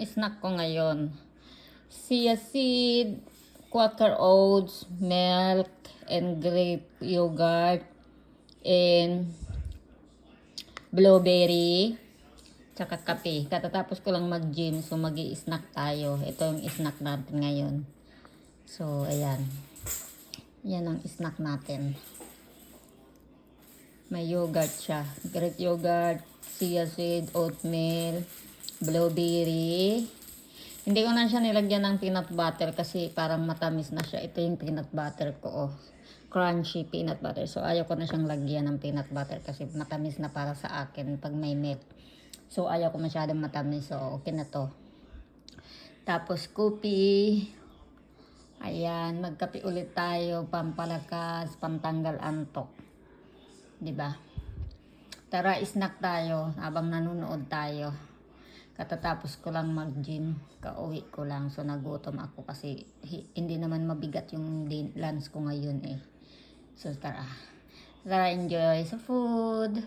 Snack ko ngayon. Chia seed, Quaker oats, milk, and grape yogurt, and blueberry, tsaka kape. Katatapos ko lang mag-gym, so mag-i-snack tayo. Ito yung snack natin ngayon. So, ayan. Yan ang snack natin. May yogurt siya. Greek yogurt, chia seed, oatmeal, blueberry. Hindi ko na siya nilagyan ng peanut butter kasi parang matamis na siya. Ito yung peanut butter ko. Oh. Crunchy peanut butter. So, ayaw ko na siyang lagyan ng peanut butter kasi matamis na para sa akin pag may milk. So, ayaw ko masyadong matamis. So, okay na to. Tapos, kopi. Ayan, magkape ulit tayo. Pampalakas, pantanggal antok. Diba? Tara, snack tayo habang nanonood tayo. Katatapos ko lang mag-gym, kauwi ko lang. So, nagutom ako kasi hindi naman mabigat yung lunch ko ngayon eh. So, tara. Tara, enjoy sa food.